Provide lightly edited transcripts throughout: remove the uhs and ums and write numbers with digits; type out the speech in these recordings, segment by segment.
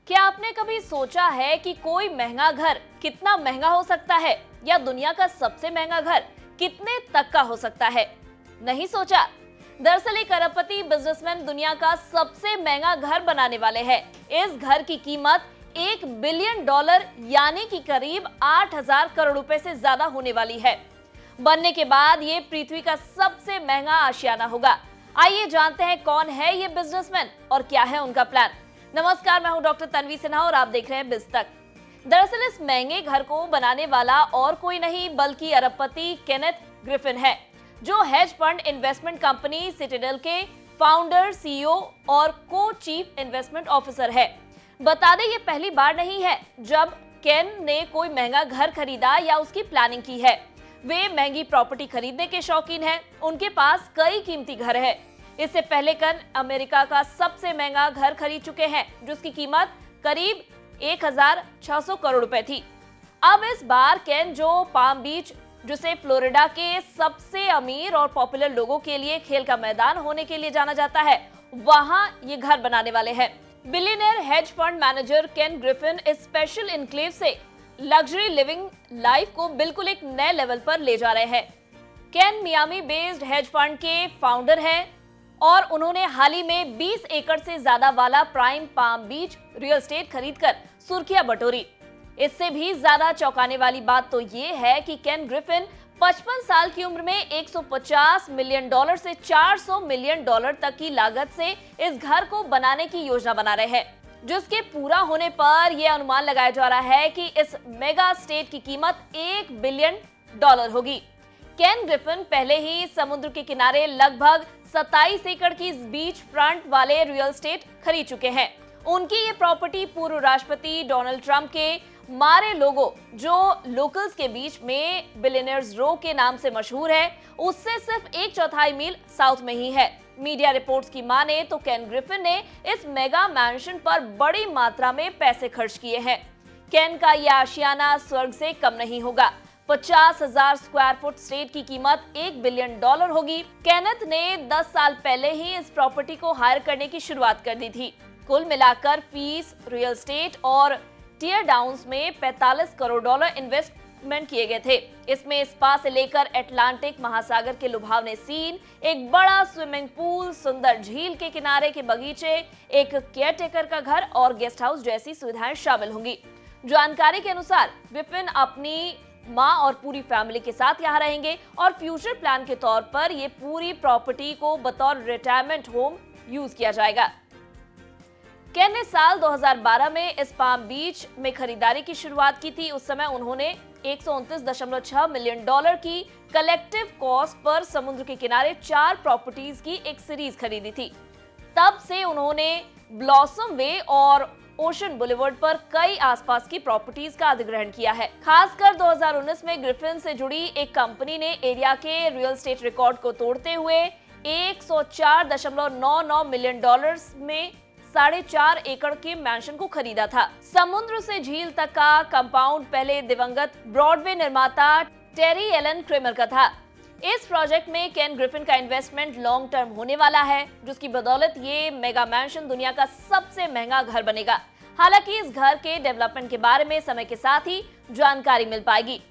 क्या आपने कभी सोचा है कि कोई महंगा घर कितना महंगा हो सकता है या दुनिया का सबसे महंगा घर कितने तक का हो सकता है? नहीं सोचा। दरअसल एक अरबपति बिजनेसमैन दुनिया का सबसे महंगा घर बनाने वाले हैं। इस घर की कीमत $1 बिलियन यानी कि करीब 8,000 करोड़ रुपए से ज्यादा होने वाली है। बनने के बाद ये पृथ्वी का सबसे महंगा आशियाना होगा। आइए जानते हैं कौन है ये बिजनेसमैन और क्या है उनका प्लान। नमस्कार, मैं हूं डॉक्टर तन्वी सिन्हा और आप देख रहे हैं बिज तक। दरअसल इस महंगे घर को बनाने वाला और कोई नहीं बल्कि अरबपति केनेथ ग्रिफिन है, जो hedge fund investment company Citadel के फाउंडर, सीईओ और को चीफ इन्वेस्टमेंट ऑफिसर है। बता दें ये पहली बार नहीं है जब केन ने कोई महंगा घर खरीदा या उसकी प्लानिंग की है। वे महंगी प्रॉपर्टी खरीदने के शौकीन हैं। उनके पास कई कीमती घर है। इससे पहले केन अमेरिका का सबसे महंगा घर खरीद चुके हैं, जिसकी कीमत करीब 1,600 करोड़ रुपए थी। अब इस बार केन जो पाम बीच, जिसे फ्लोरिडा के सबसे अमीर और पॉपुलर लोगों के लिए खेल का मैदान होने के लिए जाना जाता है, वहां ये घर बनाने वाले हैं। बिलियनर हेज फंड मैनेजर केन ग्रिफिन इस स्पेशल इनक्लेव से लग्जरी लिविंग लाइफ को बिल्कुल एक नए लेवल पर ले जा रहे हैं। केन मियामी बेस्ड हेज फंड के फाउंडर हैं और उन्होंने हाल ही में 20 एकड़ से ज्यादा वाला प्राइम पाम बीच रियल एस्टेट खरीदकर सुर्खियां बटोरी। इससे भी ज्यादा चौंकाने वाली बात तो ये है कि केन ग्रिफिन 55 साल की उम्र में $150 मिलियन से $400 मिलियन तक की लागत से इस घर को बनाने की योजना बना रहे हैं, जिसके पूरा होने पर यह अनुमान लगाया जा रहा है कि इस मेगा स्टेट की कीमत $1 बिलियन होगी। केन ग्रिफिन पहले ही समुद्र के किनारे लगभग 27 एकड़ की बीच फ्रंट वाले रियल एस्टेट खरीद चुके हैं। उनकी ये प्रॉपर्टी पूर्व राष्ट्रपति डोनाल्ड ट्रंप के मारे लोगो, जो लोकल्स के बीच में बिलियनर्स रो के नाम से मशहूर है, उससे सिर्फ 1/4 मील साउथ में ही है। मीडिया रिपोर्ट्स की माने तो केन ग्रिफिन ने इस मेगा मैंशन पर बड़ी मात्रा में पैसे खर्च किए हैं। केन का यह आशियाना स्वर्ग से कम नहीं होगा। 50,000 स्क्वायर फुट स्टेट की कीमत $1 बिलियन होगी। केनेथ ने 10 साल पहले ही इस प्रॉपर्टी को हायर करने की शुरुआत कर दी थी। कुल मिलाकर फीस, रियल एस्टेट और टीयर डाउन्स में $45 करोड़ इन्वेस्टमेंट किए गए थे। इसमें स्पा से लेकर अटलांटिक महासागर के लुभावने सीन, एक बड़ा स्विमिंग पूल, सुंदर झील के किनारे के बगीचे, एक केयरटेकर का घर और गेस्ट हाउस जैसी सुविधाएं शामिल होंगी। जानकारी के अनुसार ग्रिफिन अपनी मां और पूरी फैमिली के साथ यहाँ रहेंगे और फ्यूचर प्लान के तौर पर ये पूरी प्रॉपर्टी को बतौर रिटायरमेंट होम यूज किया जाएगा। केन ने साल 2012 में इस पाम बीच में खरीदारी की शुरुआत की थी। उस समय उन्होंने $129.6 मिलियन की कलेक्टिव कॉस्ट पर समुद्र के किनारे 4 प्रॉपर्टीज की एक सीरीज खरीदी थी। तब से उन्होंने ब्लॉसम वे और ओशन बुलेवर्ड पर कई आसपास की प्रॉपर्टीज का अधिग्रहण किया है। खासकर 2019 में ग्रिफिन से जुड़ी एक कंपनी ने एरिया के रियल एस्टेट रिकॉर्ड को तोड़ते हुए $104.99 मिलियन में 4.5 एकड़ के मैंशन को खरीदा था। समुद्र से झील तक का कंपाउंड पहले दिवंगत ब्रॉडवे निर्माता टेरी एलन क्रेमर का था। इस प्रोजेक्ट में केन ग्रिफिन का इन्वेस्टमेंट लॉन्ग टर्म होने वाला है, जिसकी बदौलत ये मेगा मैंशन दुनिया का सबसे महंगा घर बनेगा। हालांकि इस घर के डेवलपमेंट के बारे में समय के साथ ही जानकारी मिल पाएगी।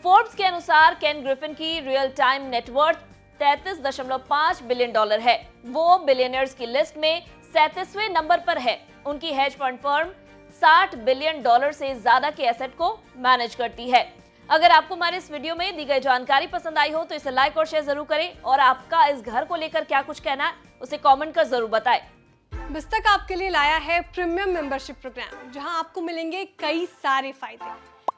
फोर्ब्स के अनुसार केन ग्रिफिन की रियल टाइम नेटवर्थ $33.5 बिलियन है। वो बिलियनर्स की लिस्ट में 37वें नंबर पर है। उनकी हेज फंड फर्म $60 बिलियन से ज्यादा के एसेट को मैनेज करती है। अगर आपको हमारे इस वीडियो में दी गई जानकारी पसंद आई हो तो इसे लाइक और शेयर जरूर करें और आपका इस घर को लेकर क्या कुछ कहना है उसे कमेंट कर जरूर बताएं। बिज तक आपके लिए लाया है प्रीमियम मेंबरशिप प्रोग्राम, जहां आपको मिलेंगे कई सारे फायदे,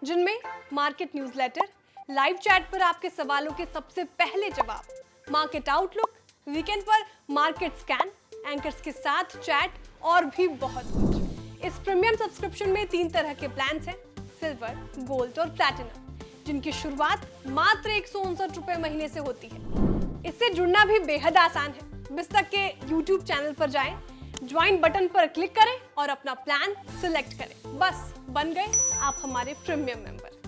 जिनमें मार्केट न्यूज़लेटर, लाइव चैट पर आपके सवालों के सबसे पहले जवाब, मार्केट आउटलुक, वीकेंड पर मार्केट स्कैन, एंकर्स के साथ चैट और भी बहुत कुछ। इस प्रीमियम सब्सक्रिप्शन में 3 तरह के प्लान्स हैं, सिल्वर, गोल्ड और प्लैटिनम, जिनकी शुरुआत मात्र ₹159 महीने से होती है। इससे जुड़ना भी बेहद आसान है। बिज तक के YouTube चैनल पर जाएं, ज्वाइन बटन पर क्लिक करें और अपना प्लान सिलेक्ट करें। बस बन गए आप हमारे प्रीमियम मेंबर।